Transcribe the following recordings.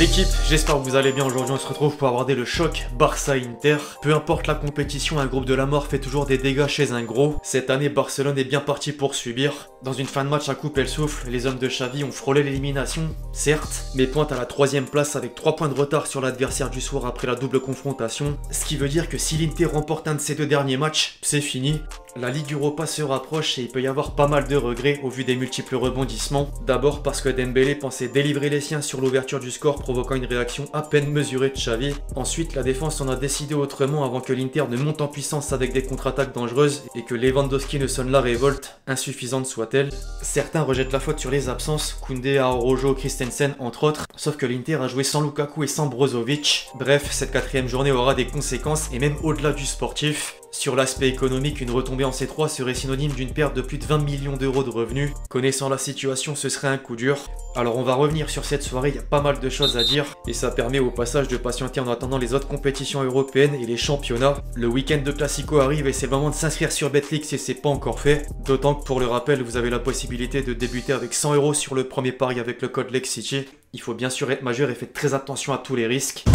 L'équipe, j'espère que vous allez bien. Aujourd'hui on se retrouve pour aborder le choc Barça-Inter. Peu importe la compétition, un groupe de la mort fait toujours des dégâts chez un gros. Cette année, Barcelone est bien parti pour subir. Dans une fin de match à couper le souffle, les hommes de Xavi ont frôlé l'élimination, certes, mais pointent à la 3ème place avec 3 points de retard sur l'adversaire du soir après la double confrontation. Ce qui veut dire que si l'Inter remporte un de ces 2 derniers matchs, c'est fini. La Ligue Europa se rapproche et il peut y avoir pas mal de regrets au vu des multiples rebondissements. D'abord parce que Dembélé pensait délivrer les siens sur l'ouverture du score, provoquant une réaction à peine mesurée de Xavi. Ensuite, la défense en a décidé autrement avant que l'Inter ne monte en puissance avec des contre-attaques dangereuses et que Lewandowski ne sonne la révolte, insuffisante soit-elle. Certains rejettent la faute sur les absences, Koundé, Araujo, Christensen entre autres, sauf que l'Inter a joué sans Lukaku et sans Brozovic. Bref, cette 4ème journée aura des conséquences et même au-delà du sportif. Sur l'aspect économique, une retombée en C3 serait synonyme d'une perte de plus de 20 millions d'euros de revenus. Connaissant la situation, ce serait un coup dur. Alors on va revenir sur cette soirée, il y a pas mal de choses à dire et ça permet au passage de patienter en attendant les autres compétitions européennes et les championnats. Le week-end de Classico arrive et c'est le moment de s'inscrire sur Betclic si c'est pas encore fait. D'autant que pour le rappel, vous avez la possibilité de débuter avec 100 € sur le premier pari avec le code LEXCITY. Il faut bien sûr être majeur et faites très attention à tous les risques.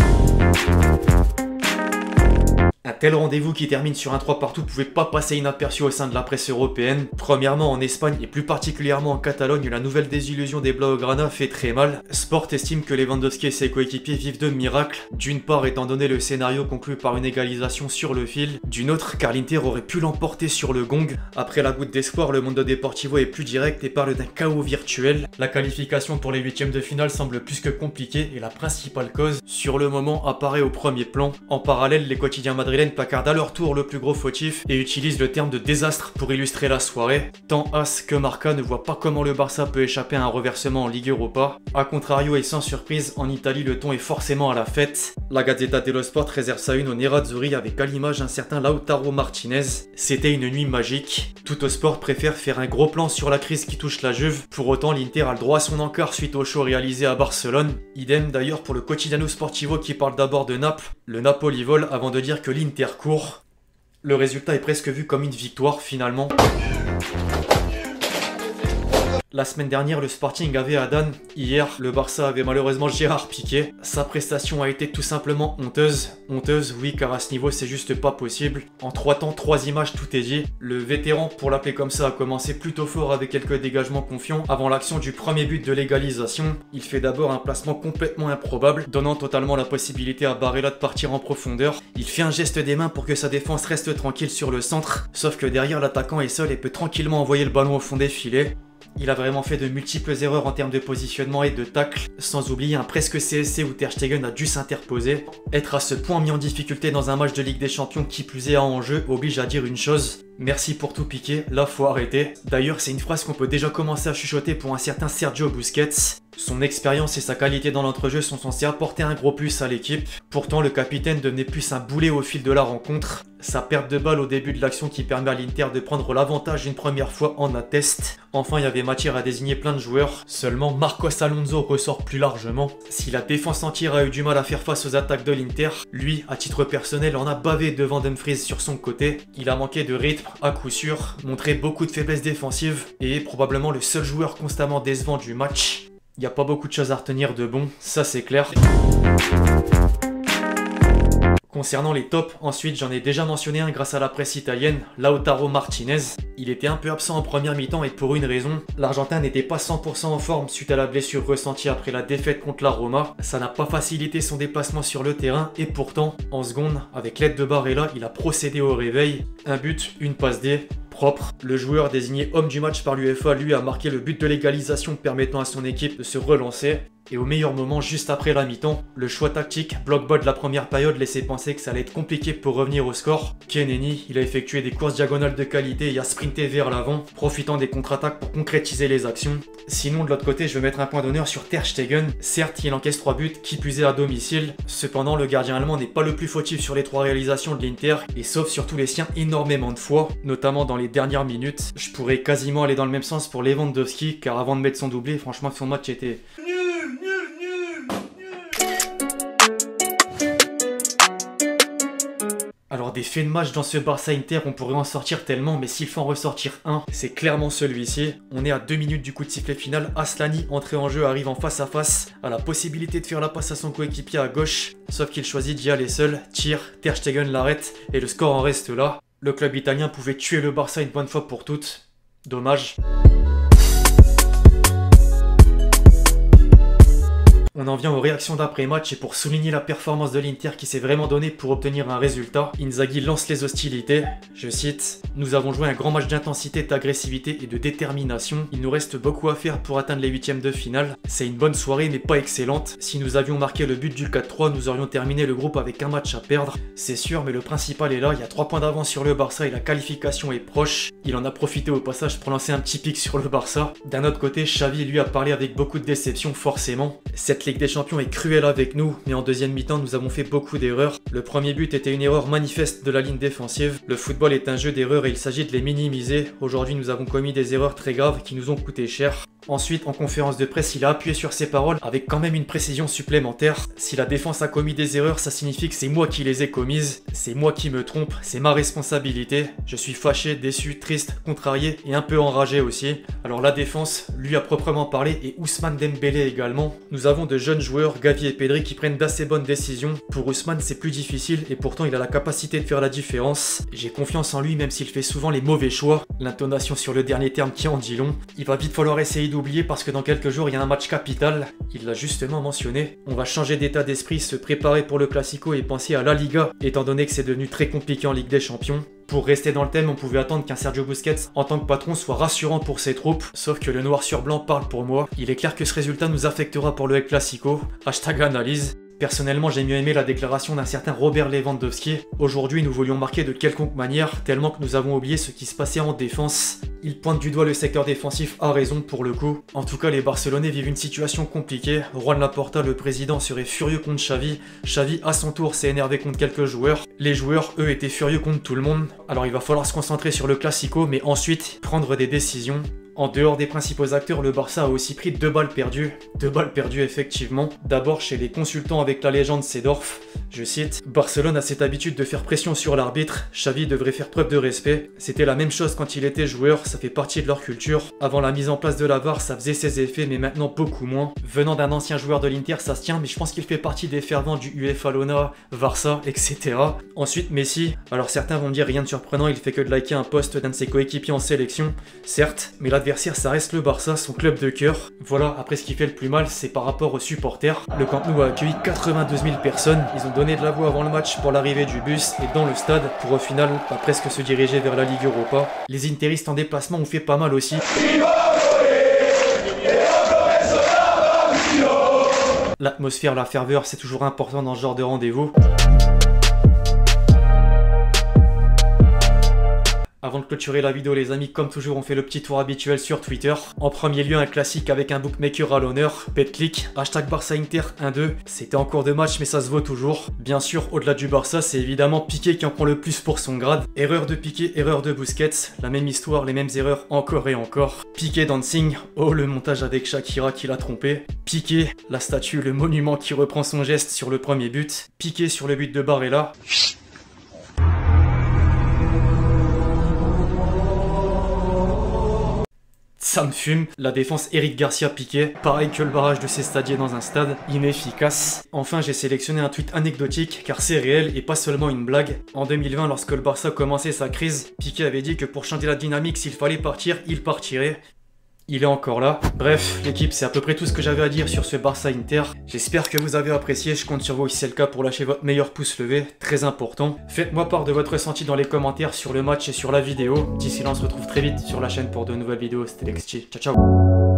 Un tel rendez-vous qui termine sur un 3 partout ne pouvait pas passer inaperçu au sein de la presse européenne. Premièrement en Espagne et plus particulièrement en Catalogne, la nouvelle désillusion des Blaugrana fait très mal. Sport estime que Lewandowski et ses coéquipiers vivent de miracles. D'une part étant donné le scénario conclu par une égalisation sur le fil. D'une autre car l'Inter aurait pu l'emporter sur le gong. Après la goutte d'espoir, le Mundo Deportivo est plus direct et parle d'un chaos virtuel. La qualification pour les 8e de finale semble plus que compliquée et la principale cause, sur le moment, apparaît au premier plan. En parallèle, les quotidiens madrilènes placardent à leur tour le plus gros fautif et utilisent le terme de désastre pour illustrer la soirée. Tant As que Marca ne voient pas comment le Barça peut échapper à un reversement en Ligue Europa. A contrario et sans surprise, en Italie le ton est forcément à la fête. La Gazzetta dello Sport réserve sa une au Nerazzurri avec à l'image un certain Lautaro Martinez. C'était une nuit magique. Tuttosport préfère faire un gros plan sur la crise qui touche la Juve. Pour autant, l'Inter a le droit à son encart suite au show réalisé à Barcelone. Idem d'ailleurs pour le Quotidiano Sportivo qui parle d'abord de Naples. Le Napoli vole avant de dire que l'Inter court. Le résultat est presque vu comme une victoire finalement. La semaine dernière, le Sporting avait Adan. Hier, le Barça avait malheureusement Gérard Piqué. Sa prestation a été tout simplement honteuse. Honteuse, oui, car à ce niveau, c'est juste pas possible. En 3 temps, 3 images, tout est dit. Le vétéran, pour l'appeler comme ça, a commencé plutôt fort avec quelques dégagements confiants avant l'action du premier but de l'égalisation. Il fait d'abord un placement complètement improbable, donnant totalement la possibilité à Barella de partir en profondeur. Il fait un geste des mains pour que sa défense reste tranquille sur le centre. Sauf que derrière, l'attaquant est seul et peut tranquillement envoyer le ballon au fond des filets. Il a vraiment fait de multiples erreurs en termes de positionnement et de tacle, sans oublier un presque CSC où Ter Stegen a dû s'interposer. Être à ce point mis en difficulté dans un match de Ligue des Champions qui plus est à enjeu oblige à dire une chose. Merci pour tout piquer, là faut arrêter. D'ailleurs c'est une phrase qu'on peut déjà commencer à chuchoter pour un certain Sergio Busquets. Son expérience et sa qualité dans l'entrejeu sont censés apporter un gros plus à l'équipe. Pourtant le capitaine devenait plus un boulet au fil de la rencontre. Sa perte de balle au début de l'action qui permet à l'Inter de prendre l'avantage une première fois en atteste. Enfin il y avait matière à désigner plein de joueurs. Seulement Marcos Alonso ressort plus largement. Si la défense entière a eu du mal à faire face aux attaques de l'Inter, lui, à titre personnel, en a bavé devant Dumfries sur son côté. Il a manqué de rythme à coup sûr, montré beaucoup de faiblesses défensives et est probablement le seul joueur constamment décevant du match. Il n'y a pas beaucoup de choses à retenir de bon, ça c'est clair. Concernant les tops, ensuite j'en ai déjà mentionné un grâce à la presse italienne, Lautaro Martinez. Il était un peu absent en première mi-temps et pour une raison, l'Argentin n'était pas 100% en forme suite à la blessure ressentie après la défaite contre la Roma. Ça n'a pas facilité son déplacement sur le terrain et pourtant, en seconde, avec l'aide de Barella, il a procédé au réveil. Un but, une passe D. Propre. Le joueur désigné homme du match par l'UEFA, lui, a marqué le but de l'égalisation permettant à son équipe de se relancer. Et au meilleur moment, juste après la mi-temps, le choix tactique, bloc-bas de la première période laissait penser que ça allait être compliqué pour revenir au score. Keneny, il a effectué des courses diagonales de qualité et a sprinté vers l'avant, profitant des contre-attaques pour concrétiser les actions. Sinon, de l'autre côté, je veux mettre un point d'honneur sur Ter Stegen. Certes, il encaisse 3 buts, qui plus est à domicile. Cependant, le gardien allemand n'est pas le plus fautif sur les 3 réalisations de l'Inter et sauve surtout les siens énormément de fois, notamment dans les dernières minutes. Je pourrais quasiment aller dans le même sens pour Lewandowski, car avant de mettre son doublé, franchement, son match était... Alors des faits de match dans ce Barça-Inter, on pourrait en sortir tellement, mais s'il faut en ressortir un, c'est clairement celui-ci. On est à 2 minutes du coup de sifflet final. Aslani, entré en jeu, arrive en face à face, a la possibilité de faire la passe à son coéquipier à gauche, sauf qu'il choisit d'y aller seul, tire, Ter Stegen l'arrête, et le score en reste là. Le club italien pouvait tuer le Barça une bonne fois pour toutes. Dommage. On en vient aux réactions d'après-match et pour souligner la performance de l'Inter qui s'est vraiment donnée pour obtenir un résultat, Inzaghi lance les hostilités. Je cite « Nous avons joué un grand match d'intensité, d'agressivité et de détermination. Il nous reste beaucoup à faire pour atteindre les huitièmes de finale. C'est une bonne soirée mais pas excellente. Si nous avions marqué le but du 4-3, nous aurions terminé le groupe avec un match à perdre. C'est sûr, mais le principal est là. Il y a 3 points d'avance sur le Barça et la qualification est proche. Il en a profité au passage pour lancer un petit pic sur le Barça. D'un autre côté, Xavi lui a parlé avec beaucoup de déception forcément. Cette Ligue des Champions est cruelle avec nous, mais en deuxième mi-temps, nous avons fait beaucoup d'erreurs. Le premier but était une erreur manifeste de la ligne défensive. Le football est un jeu d'erreurs et il s'agit de les minimiser. Aujourd'hui, nous avons commis des erreurs très graves qui nous ont coûté cher. Ensuite, en conférence de presse, il a appuyé sur ses paroles avec quand même une précision supplémentaire. Si la défense a commis des erreurs, ça signifie que c'est moi qui les ai commises. C'est moi qui me trompe, c'est ma responsabilité. Je suis fâché, déçu, triste, contrarié et un peu enragé aussi. Alors la défense, lui a proprement parlé et Ousmane Dembélé également. Nous avons de jeunes joueurs, Gavi et Pedri, qui prennent d'assez bonnes décisions. Pour Ousmane, c'est plus difficile et pourtant il a la capacité de faire la différence. J'ai confiance en lui même s'il fait souvent les mauvais choix. L'intonation sur le dernier terme qui en dit long. Il va vite falloir essayer d'oublier parce que dans quelques jours il y a un match capital, il l'a justement mentionné. On va changer d'état d'esprit, se préparer pour le Classico et penser à la Liga, étant donné que c'est devenu très compliqué en Ligue des Champions. Pour rester dans le thème, on pouvait attendre qu'un Sergio Busquets, en tant que patron, soit rassurant pour ses troupes, sauf que le noir sur blanc parle pour moi. Il est clair que ce résultat nous affectera pour le El Clasico. Hashtag analyse. Personnellement, j'ai mieux aimé la déclaration d'un certain Robert Lewandowski. Aujourd'hui, nous voulions marquer de quelconque manière, tellement que nous avons oublié ce qui se passait en défense. Il pointe du doigt le secteur défensif, a raison pour le coup. En tout cas, les Barcelonais vivent une situation compliquée. Juan Laporta, le président, serait furieux contre Xavi. Xavi, à son tour, s'est énervé contre quelques joueurs. Les joueurs, eux, étaient furieux contre tout le monde. Alors il va falloir se concentrer sur le Classico, mais ensuite, prendre des décisions. En dehors des principaux acteurs, le Barça a aussi pris 2 balles perdues. 2 balles perdues effectivement. D'abord chez les consultants avec la légende Seedorf. Je cite, Barcelone a cette habitude de faire pression sur l'arbitre. Xavi devrait faire preuve de respect. C'était la même chose quand il était joueur, ça fait partie de leur culture. Avant la mise en place de la VAR, ça faisait ses effets, mais maintenant beaucoup moins. Venant d'un ancien joueur de l'Inter, ça se tient, mais je pense qu'il fait partie des fervents du UEFA Lona, Barça, etc. Ensuite Messi. Alors certains vont me dire rien de surprenant, il fait que de liker un post d'un de ses coéquipiers en sélection. Certes, mais l'adversaire ça reste le Barça, son club de cœur. Voilà, après ce qui fait le plus mal, c'est par rapport aux supporters. Le Camp Nou a accueilli 92 000 personnes. Ils ont donné de la voix avant le match pour l'arrivée du bus et dans le stade pour au final presque se diriger vers la Ligue Europa. Les interistes en déplacement ont fait pas mal aussi. L'atmosphère, la ferveur, c'est toujours important dans ce genre de rendez-vous. Avant de clôturer la vidéo les amis, comme toujours on fait le petit tour habituel sur Twitter. En premier lieu un classique avec un bookmaker à l'honneur, BetClick, hashtag Barça Inter 1-2. C'était en cours de match mais ça se vaut toujours. Bien sûr au-delà du Barça c'est évidemment Piqué qui en prend le plus pour son grade. Erreur de Piqué, erreur de Busquets, la même histoire, les mêmes erreurs encore et encore. Piqué dancing, oh le montage avec Shakira qui l'a trompé. Piqué, la statue, le monument qui reprend son geste sur le premier but. Piqué sur le but de Barella. Ça me fume. La défense Eric Garcia Piqué, pareil que le barrage de Cestadier dans un stade, inefficace. Enfin, j'ai sélectionné un tweet anecdotique car c'est réel et pas seulement une blague. En 2020, lorsque le Barça commençait sa crise, Piqué avait dit que pour changer la dynamique, s'il fallait partir, il partirait. Il est encore là. Bref, l'équipe, c'est à peu près tout ce que j'avais à dire sur ce Barça Inter. J'espère que vous avez apprécié, je compte sur vous si c'est le cas pour lâcher votre meilleur pouce levé, très important. Faites-moi part de votre ressenti dans les commentaires sur le match et sur la vidéo. D'ici là, on se retrouve très vite sur la chaîne pour de nouvelles vidéos. C'était Lexchi. Ciao, ciao.